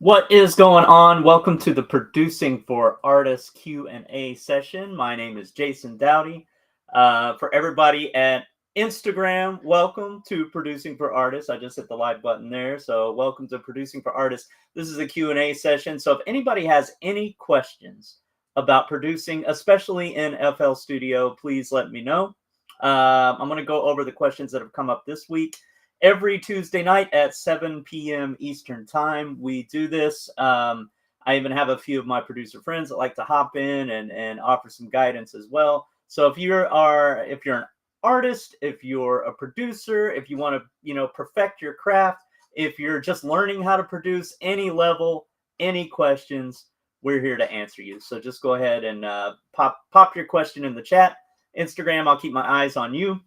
What is going on? Welcome to the Producing for Artists Q&A session. My name is Jason Dowdy. For everybody at Instagram, welcome to Producing for Artists. I just hit the live button there. So welcome to Producing for Artists. This is a Q&A session. So if anybody has any questions about producing, especially in FL Studio, please let me know. I'm going to go over the questions that have come up this week. Every Tuesday night at 7 p.m. Eastern time, we do this. I even have a few of my producer friends that like to hop in and offer some guidance as well. So if you're an artist, if you're a producer, if you want to perfect your craft, if you're just learning how to produce, any level, any questions, we're here to answer you. So just go ahead and pop your question in the chat. Instagram, I'll keep my eyes on you.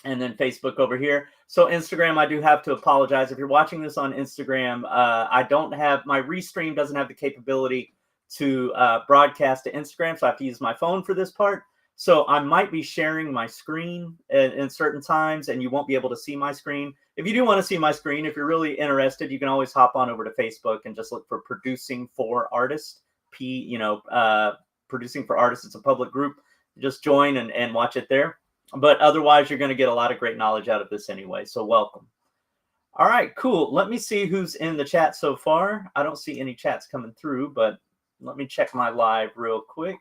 And then Facebook over here. So Instagram, I do have to apologize. If you're watching this on Instagram, I don't have, my Restream doesn't have the capability to broadcast to Instagram. So I have to use my phone for this part. So I might be sharing my screen in certain times and you won't be able to see my screen. If you do want to see my screen, if you're really interested, you can always hop on over to Facebook and just look for Producing for Artists. Producing for Artists. It's a public group. Just join and watch it there. But otherwise, you're going to get a lot of great knowledge out of this anyway. So welcome. All right, cool. Let me see who's in the chat so far. I don't see any chats coming through, but let me check my live real quick.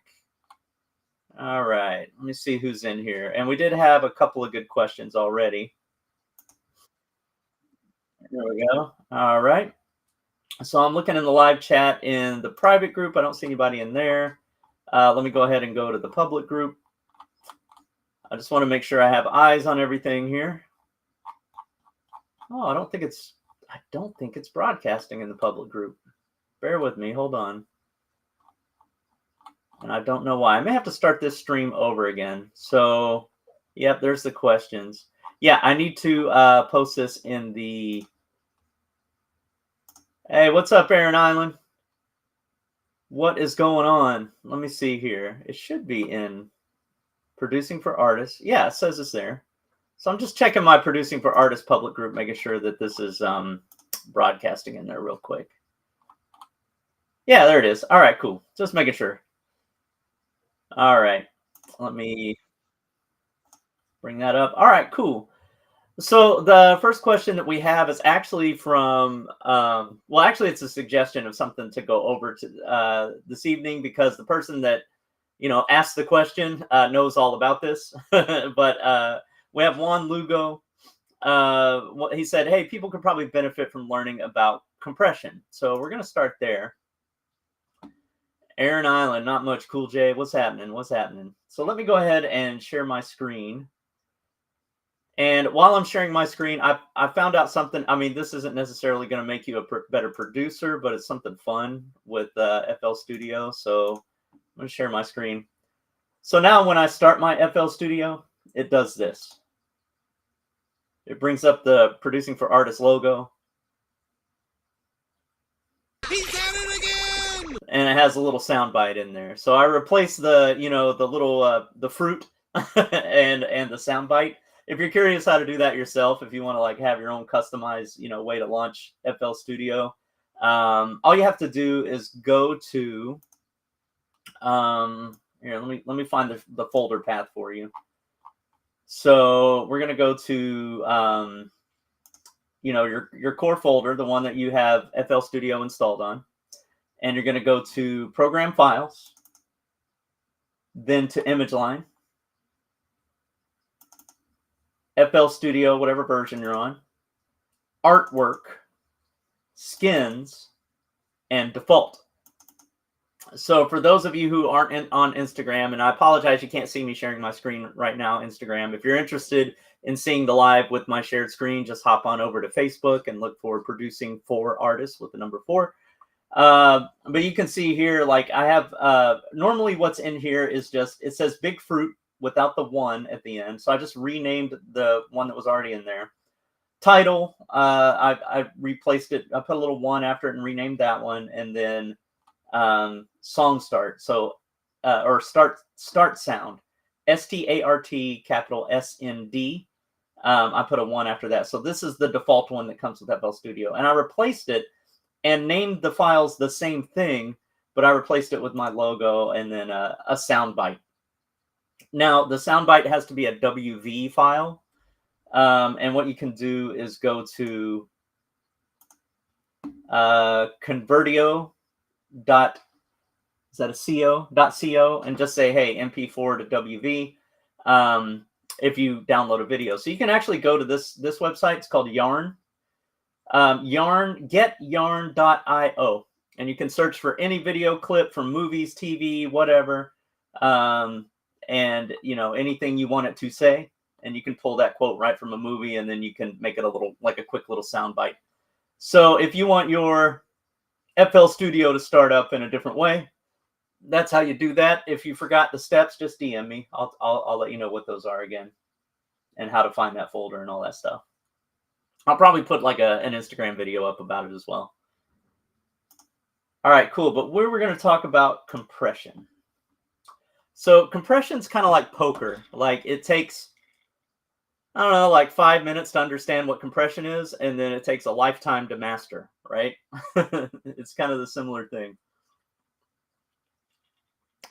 All right, let me see who's in here. And we did have a couple of good questions already. There we go. All right. So I'm looking in the live chat in the private group. I don't see anybody in there. Let me go ahead and go to the public group. I just want to make sure I have eyes on everything here. Oh, I don't think it's broadcasting in the public group. Bear with me. Hold on. And I don't know why. I may have to start this stream over again. So, yep, there's the questions. Yeah, I need to post this in the... Hey, what's up, Aaron Island? What is going on? Let me see here. It should be in... Producing for Artists. Yeah, it says it's there. So I'm just checking my Producing for Artists public group, making sure that this is broadcasting in there real quick. Yeah, there it is. All right, cool. Just making sure. All right. Let me bring that up. All right, cool. So the first question that we have is actually from, actually it's a suggestion of something to go over to this evening because the person that asked the question, knows all about this. But we have Juan Lugo. He said, hey, people could probably benefit from learning about compression. So we're going to start there. Aaron Island, not much. Cool J, what's happening? What's happening? So let me go ahead and share my screen. And while I'm sharing my screen, I found out something. I mean, this isn't necessarily going to make you a better producer, but it's something fun with FL Studio. So I'm going to share my screen. So now when I start my FL Studio, it does this. It brings up the Producing for Artists logo. He's at it again! And it has a little sound bite in there. So I replaced the, the little, the fruit and the sound bite. If you're curious how to do that yourself, if you want to like have your own customized, way to launch FL Studio, all you have to do is go to, here, let me find the folder path for you. So we're gonna go to your core folder, the one that you have FL Studio installed on, and you're gonna go to Program Files, then to Image Line, FL Studio, whatever version you're on, Artwork, Skins, and Default. So for those of you who aren't on Instagram, and I apologize, you can't see me sharing my screen right now, Instagram. If you're interested in seeing the live with my shared screen, just hop on over to Facebook and look for Producing for Artists with the number 4. But you can see here, like I have, normally what's in here is just, it says Big Fruit without the 1 at the end. So I just renamed the one that was already in there. Title, I replaced it. I put a little 1 after it and renamed that one. And then song start, so or start sound, START capital SND. I put a 1 after that. So this is the default one that comes with FL Studio, and I replaced it and named the files the same thing, but I replaced it with my logo and then a soundbite. Now, the soundbite has to be a WV file. And what you can do is go to convertio dot is that a co and just say, hey, mp4 to WV, if you download a video. So you can actually go to this website. It's called Yarn. Getyarn.io, and you can search for any video clip from movies, TV, whatever, and anything you want it to say, and you can pull that quote right from a movie, and then you can make it a quick little sound bite. So if you want your FL Studio to start up in a different way, that's how you do that. If you forgot the steps, just DM me. I'll let you know what those are again, and how to find that folder and all that stuff. I'll probably put like an Instagram video up about it as well. All right, cool. But we're going to talk about compression. So compression's kind of like poker. Like it takes, I don't know, like 5 minutes to understand what compression is, and then it takes a lifetime to master, right? It's kind of the similar thing.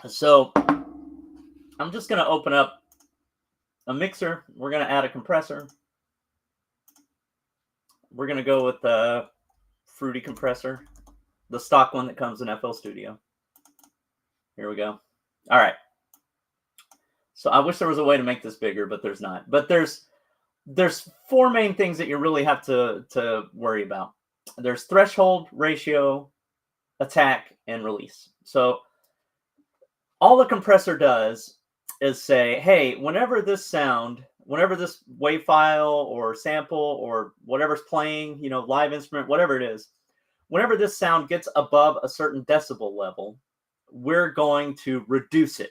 So I'm just going to open up a mixer. We're going to add a compressor. We're going to go with the Fruity compressor, the stock one that comes in FL Studio. Here we go. All right. So I wish there was a way to make this bigger, but there's not. But there's 4 main things that you really have to worry about. There's threshold, ratio, attack, and release. So all the compressor does is say, hey, whenever this wave file or sample or whatever's playing, live instrument, whatever it is, whenever this sound gets above a certain decibel level, we're going to reduce it.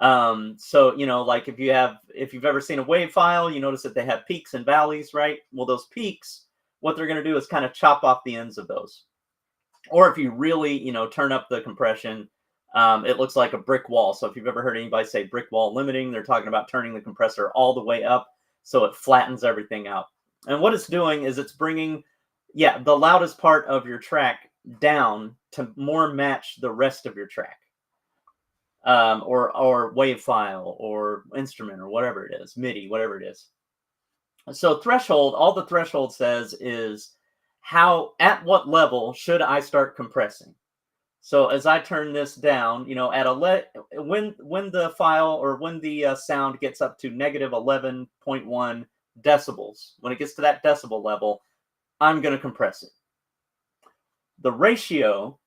So, like if you've ever seen a wave file, you notice that they have peaks and valleys, right? Well, those peaks, what they're going to do is kind of chop off the ends of those. Or if you really, turn up the compression, it looks like a brick wall. So if you've ever heard anybody say brick wall limiting, they're talking about turning the compressor all the way up so it flattens everything out. And what it's doing is it's bringing, the loudest part of your track down to more match the rest of your track, or wave file or instrument or whatever it is, MIDI, whatever it is. So threshold, all the threshold says is at what level should I start compressing? So as I turn this down, when the file or when the sound gets up to negative 11.1 decibels, when it gets to that decibel level, I'm going to compress it. The ratio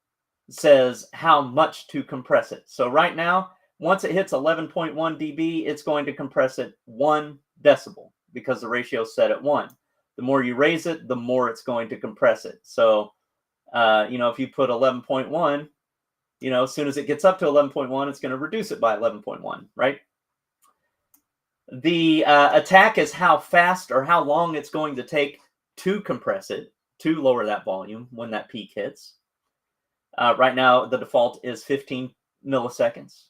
says how much to compress it. So right now, once it hits 11.1 dB, it's going to compress it 1 decibel because the ratio is set at 1. The more you raise it, the more it's going to compress it. So if you put 11.1, as soon as it gets up to 11.1, it's going to reduce it by 11.1, right? The attack is how fast or how long it's going to take to compress it, to lower that volume when that peak hits. Right now, the default is 15 milliseconds.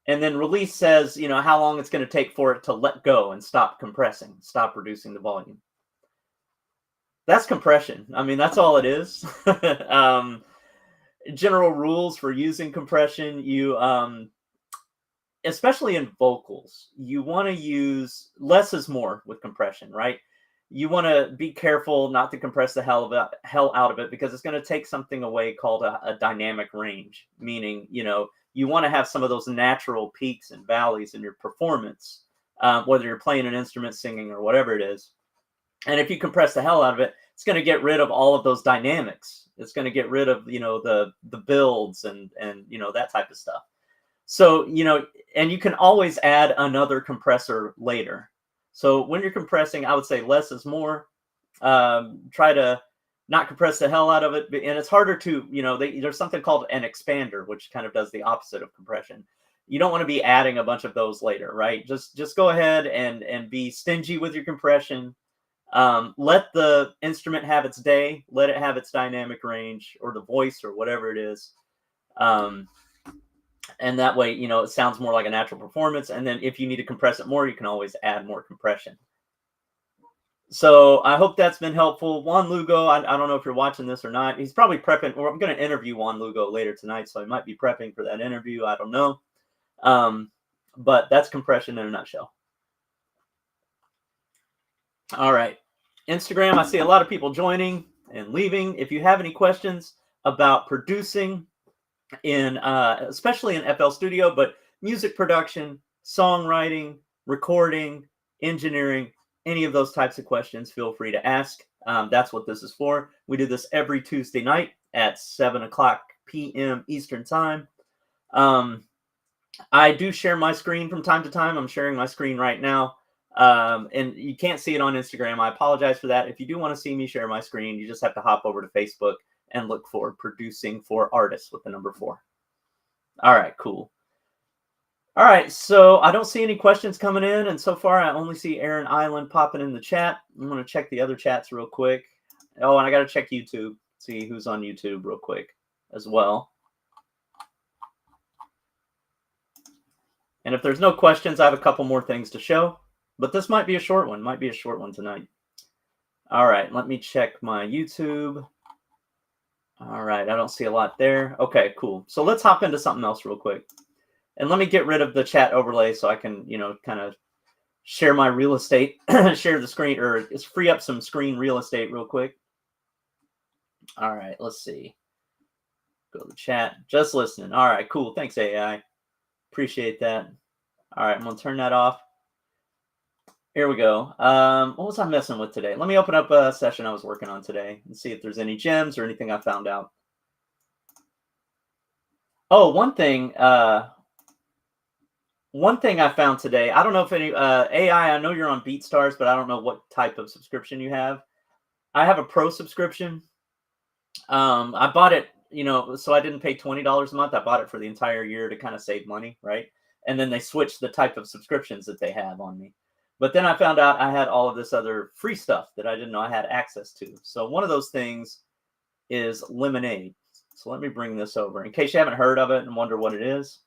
And then release says, how long it's going to take for it to let go and stop compressing, stop reducing the volume. That's compression. I mean, that's all it is. General rules for using compression, especially in vocals, you want to use less is more with compression, right? You want to be careful not to compress the hell out of it, because it's going to take something away called a dynamic range, meaning, you want to have some of those natural peaks and valleys in your performance, whether you're playing an instrument, singing, or whatever it is. And if you compress the hell out of it, it's going to get rid of all of those dynamics. It's going to get rid of, the builds and that type of stuff. So, and you can always add another compressor later. So when you're compressing, I would say less is more. Try to not compress the hell out of it. And it's harder to, there's something called an expander, which kind of does the opposite of compression. You don't want to be adding a bunch of those later, right? Just go ahead and be stingy with your compression. Let the instrument have its day. Let it have its dynamic range, or the voice, or whatever it is. And that way, it sounds more like a natural performance. And then if you need to compress it more, you can always add more compression. So I hope that's been helpful. Juan Lugo, I don't know if you're watching this or not. He's probably prepping, or I'm going to interview Juan Lugo later tonight, so he might be prepping for that interview. I don't know. But that's compression in a nutshell. All right. Instagram, I see a lot of people joining and leaving. If you have any questions about producing in, especially in FL Studio, but music production, songwriting, recording, engineering, any of those types of questions, feel free to ask. That's what this is for. We do this every Tuesday night at 7:00 p.m. Eastern Time. I do share my screen from time to time. I'm sharing my screen right now. And you can't see it on Instagram. I apologize for that. If you do want to see me share my screen, you just have to hop over to Facebook and look for Producing for Artists with the number 4. All right, cool. All right, so I don't see any questions coming in, and so far I only see Aaron Island popping in the chat. I'm going to check the other chats real quick. Oh, and I got to check YouTube, see who's on YouTube real quick as well. And if there's no questions, I have a couple more things to show, but this might be a short one, tonight. All right, let me check my YouTube. All right, I don't see a lot there. Okay, cool. So let's hop into something else real quick. And let me get rid of the chat overlay so I can, kind of share my real estate, share the screen, or just free up some screen real estate real quick. All right, let's see. Go to the chat. Just listening. All right, cool. Thanks, AI. Appreciate that. All right, I'm going to turn that off. Here we go. What was I messing with today? Let me open up a session I was working on today and see if there's any gems or anything I found out. Oh, one thing I found today, I don't know if any AI, I know you're on BeatStars, but I don't know what type of subscription you have. I have a pro subscription. I bought it, so I didn't pay $20 a month. I bought it for the entire year to kind of save money, right? And then they switched the type of subscriptions that they have on me. But then I found out I had all of this other free stuff that I didn't know I had access to. So one of those things is Lemonade. So let me bring this over in case you haven't heard of it and wonder what it is.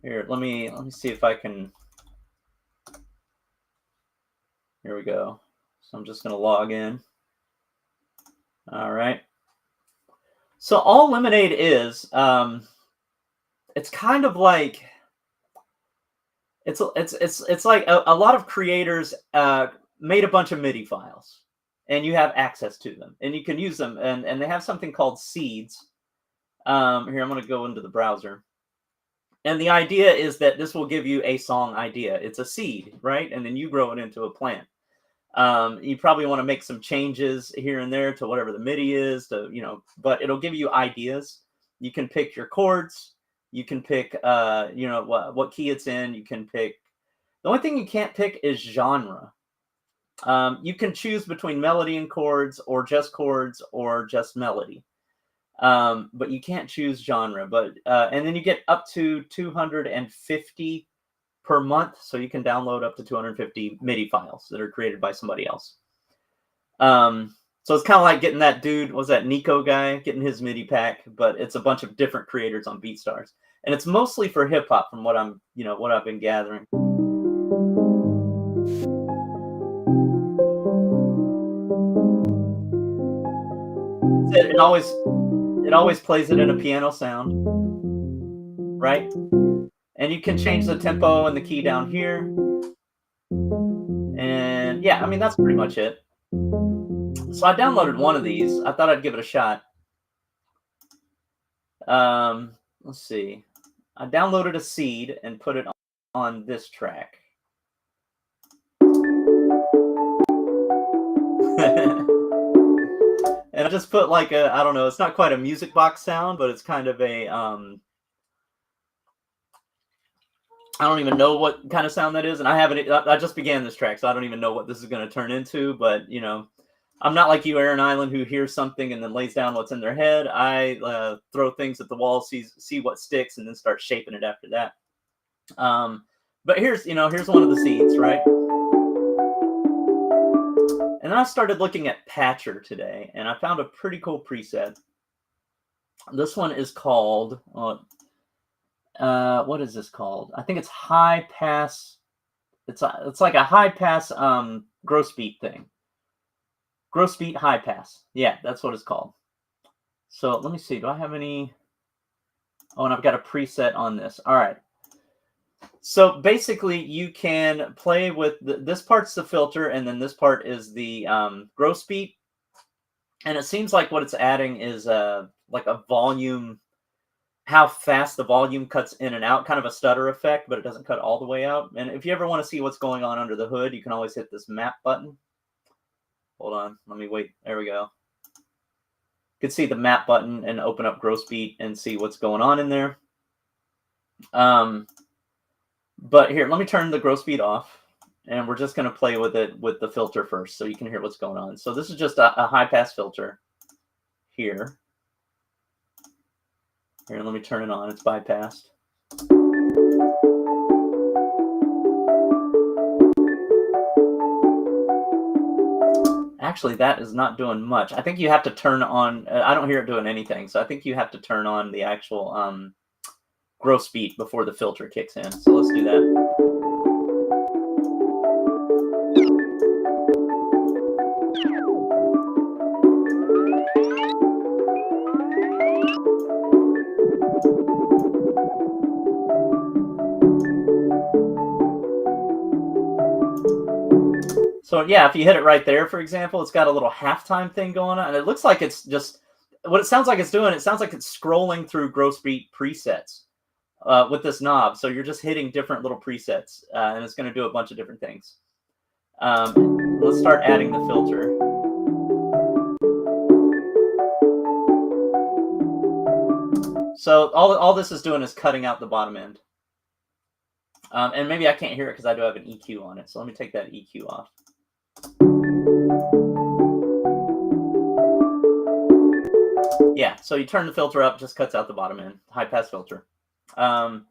Here, let me see if I can. Here we go. So I'm just going to log in. All right. So all Lemonade is, it's kind of like, it's like a lot of creators made a bunch of MIDI files, and you have access to them, and you can use them, and they have something called seeds. Here, I'm going to go into the browser. And the idea is that this will give you a song idea. It's a seed, right? And then you grow it into a plant. You probably want to make some changes here and there to whatever the MIDI is, but it'll give you ideas. You can pick your chords. You can pick, what key it's in. You can pick. The only thing you can't pick is genre. You can choose between melody and chords, or just melody. But you can't choose genre. But and then you get up to 250 per month, so you can download up to 250 MIDI files that are created by somebody else. So it's kind of like getting that dude, was that Nico guy, getting his MIDI pack, but it's a bunch of different creators on BeatStars, and it's mostly for hip hop, from what I've been gathering. It always plays it in a piano sound, right? And you can change the tempo and the key down here. And yeah, I mean, that's pretty much it. So I downloaded one of these. I thought I'd give it a shot. Let's see. I downloaded a seed and put it on this track. And I just put like I don't know, it's not quite a music box sound, but it's kind of a, I don't even know what kind of sound that is. And I just began this track, so I don't even know what this is going to turn into, but I'm not like you, Aaron Island, who hears something and then lays down what's in their head. I throw things at the wall, see what sticks, and then start shaping it after that. But here's one of the seeds, right? And then I started looking at Patcher today, and I found a pretty cool preset. This one is called, what is this called? I think it's High Pass It's like a high pass gross beat thing. Gross beat high pass. Yeah, that's what it's called. So let me see. Do I have any? Oh, and I've got a preset on this. All right. So basically, you can play with this part's the filter, and then this part is the gross beat. And it seems like what it's adding is like a volume, how fast the volume cuts in and out, kind of a stutter effect, but it doesn't cut all the way out. And if you ever want to see what's going on under the hood, you can always hit this map button. Hold on, let me wait. There we go. You can see the map button and open up gross beat and see what's going on in there. But here, let me turn the gross beat off, and we're just going to play with it with the filter first so you can hear what's going on. So this is just a high pass filter here. Here, let me turn it on. It's bypassed. Actually, that is not doing much. I think you have to turn on, I don't hear it doing anything, so I think you have to turn on the actual gross beat before the filter kicks in. So let's do that. So yeah, if you hit it right there, for example, it's got a little halftime thing going on, and it looks like it's just what it sounds like it's doing. It sounds like it's scrolling through gross beat presets with this knob. So you're just hitting different little presets, and it's going to do a bunch of different things. Let's start adding the filter. So all this is doing is cutting out the bottom end. And maybe I can't hear it because I do have an EQ on it. So let me take that EQ off. Yeah, so you turn the filter up, just cuts out the bottom end, high pass filter. And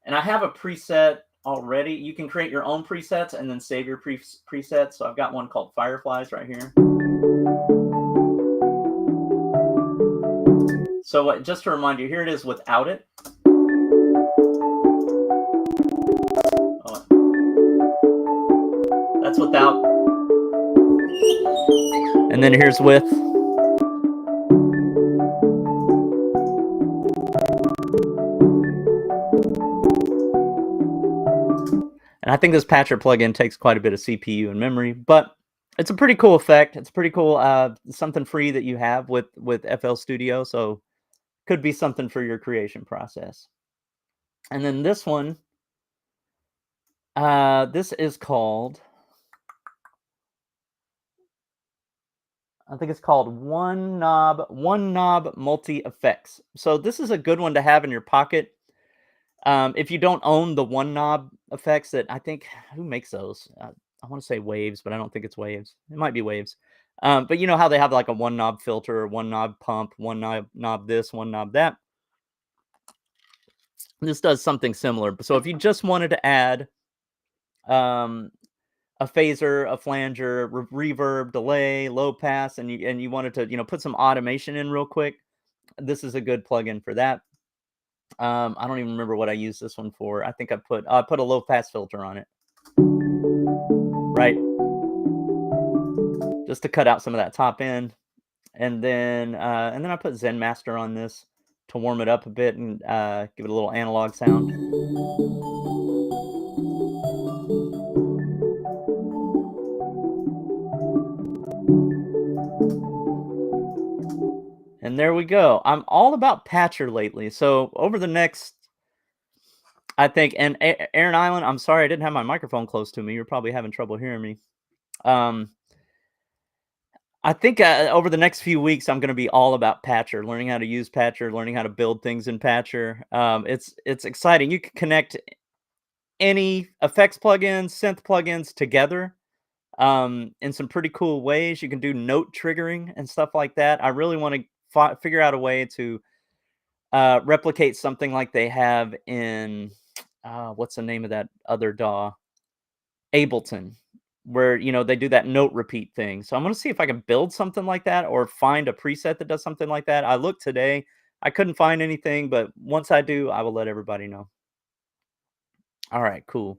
I have a preset already. You can create your own presets and then save your presets. So I've got one called Fireflies right here. So just to remind you, here it is without it. Oh, that's without. And then here's with. And I think this patcher plugin takes quite a bit of CPU and memory, but it's a pretty cool effect. It's pretty cool, something free that you have with FL Studio, so could be something for your creation process. And then this one, this is called, I think it's called One Knob Multi Effects. So this is a good one to have in your pocket. If you don't own the one knob effects that I think, who makes those? I want to say Waves, but I don't think it's Waves. It might be Waves. But you know how they have like a one knob filter, one knob pump, one knob this, one knob that. This does something similar. So if you just wanted to add a phaser, a flanger, reverb, delay, low pass, and you wanted to put some automation in real quick, this is a good plugin for that. I don't even remember what I used this one for. I think I put a low pass filter on it, right? Just to cut out some of that top end, and then I put Zen Master on this to warm it up a bit and give it a little analog sound. And there we go. I'm all about Patcher lately. So over the next, I think, and Aaron Island, I'm sorry I didn't have my microphone close to me. You're probably having trouble hearing me. I think over the next few weeks, I'm going to be all about Patcher, learning how to use Patcher, learning how to build things in Patcher. It's exciting. You can connect any effects plugins, synth plugins together in some pretty cool ways. You can do note triggering and stuff like that. I really want to figure out a way to replicate something like they have in what's the name of that other DAW? Ableton, where they do that note repeat thing. So I'm going to see if I can build something like that or find a preset that does something like that. I looked today, I couldn't find anything, but once I do, I will let everybody know. All right, cool.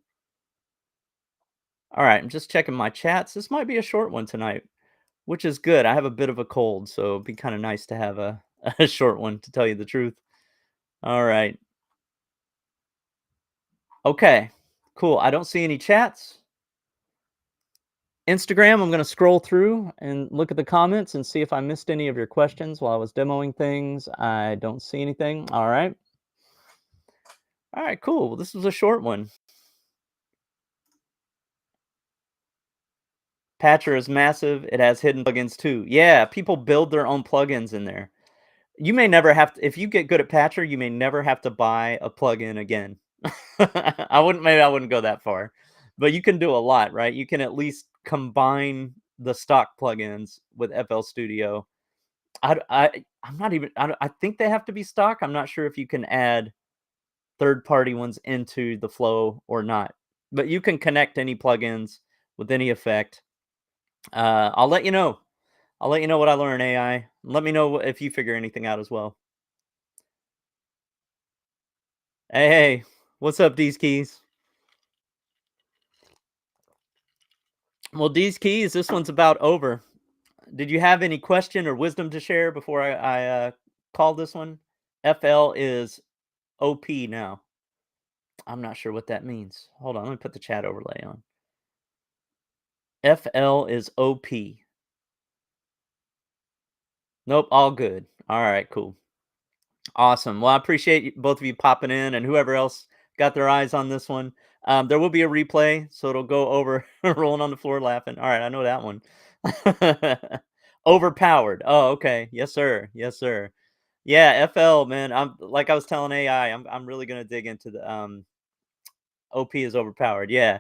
All right, I'm just checking my chats. This might be a short one tonight, which is good. I have a bit of a cold, so it'd be kind of nice to have a, a short one to tell you the truth. All right. Okay. Cool. I don't see any chats. Instagram, I'm going to scroll through and look at the comments and see if I missed any of your questions while I was demoing things. I don't see anything. All right. All right, cool. Well, this was a short one. Patcher is massive. It has hidden plugins too. Yeah, people build their own plugins in there. You may never have to, if you get good at Patcher, you may never have to buy a plugin again. I wouldn't go that far, but you can do a lot, right? You can at least combine the stock plugins with FL Studio. I'm not even, I think they have to be stock. I'm not sure if you can add third party ones into the flow or not, but you can connect any plugins with any effect. I'll let you know. I'll let you know what I learn, AI. Let me know if you figure anything out as well. Hey, what's up, D's Keys? Well, D's Keys, this one's about over. Did you have any question or wisdom to share before I call this one? FL is OP now. I'm not sure what that means. Hold on, let me put the chat overlay on. FL is OP. Nope, all good. All right, cool. Awesome. Well, I appreciate both of you popping in and whoever else got their eyes on this one. There will be a replay, so it'll go over rolling on the floor laughing. All right, I know that one. Overpowered. Oh, okay. Yes, sir. Yes, sir. Yeah, FL, man. I'm like I was telling AI, I'm really gonna dig into the OP is overpowered. Yeah.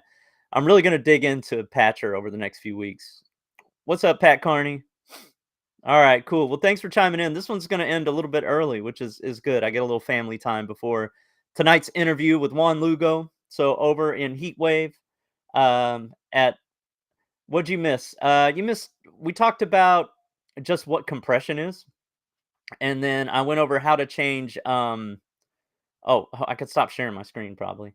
I'm really gonna dig into Patcher over the next few weeks. What's up, Pat Carney? All right, cool. Well, thanks for chiming in. This one's going to end a little bit early, which is good. I get a little family time before tonight's interview with Juan Lugo. So over in Heatwave, at what'd you miss? You missed. We talked about just what compression is, and then I went over how to change. Oh, I could stop sharing my screen probably.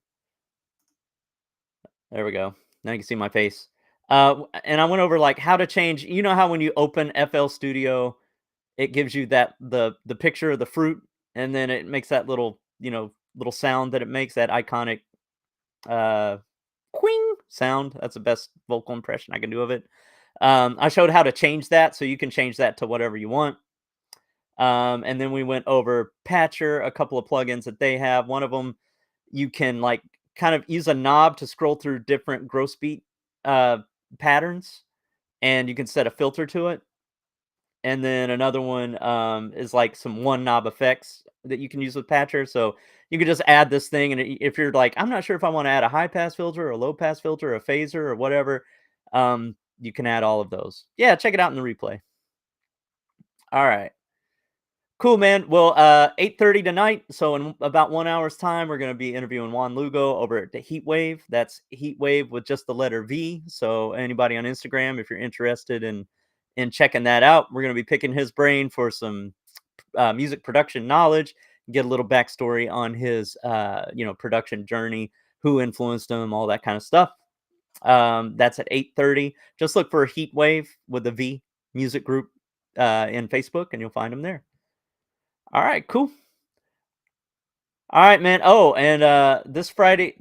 There we go. Now you can see my face. And I went over like how to change. You know how when you open FL Studio it gives you that the picture of the fruit, and then it makes that little, little sound that it makes, that iconic, uh, "quing" sound. That's the best vocal impression I can do of it. I showed how to change that, so you can change that to whatever you want. And then we went over Patcher, a couple of plugins that they have. One of them, you can, like, kind of use a knob to scroll through different gross beat, uh, patterns, and you can set a filter to it. And then another one, is like some one knob effects that you can use with Patcher. So you can just add this thing, and if you're like, I'm not sure if I want to add a high pass filter or a low pass filter, or a phaser or whatever, you can add all of those. Yeah, check it out in the replay. All right. Cool, man. Well, 8:30 tonight. So in about 1 hour's time, we're gonna be interviewing Juan Lugo over at the Heatwave. That's Heatwave with just the letter V. So anybody on Instagram, if you're interested in checking that out, we're gonna be picking his brain for some music production knowledge, get a little backstory on his production journey, who influenced him, all that kind of stuff. That's at 8:30. Just look for Heatwave with a V music group in Facebook, and you'll find him there. All right, cool. All right, man. Oh, and this Friday?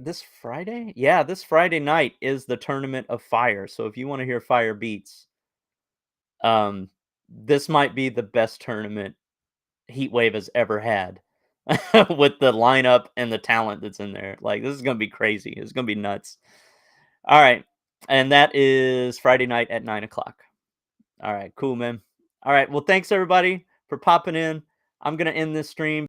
Yeah, this Friday night is the Tournament of Fire. So if you want to hear fire beats, um, this might be the best tournament Heatwave has ever had with the lineup and the talent that's in there. Like, this is gonna be crazy. It's gonna be nuts. All right. And that is Friday night at 9 o'clock. All right, cool, man. All right. Well, thanks everybody for popping in. I'm gonna end this stream.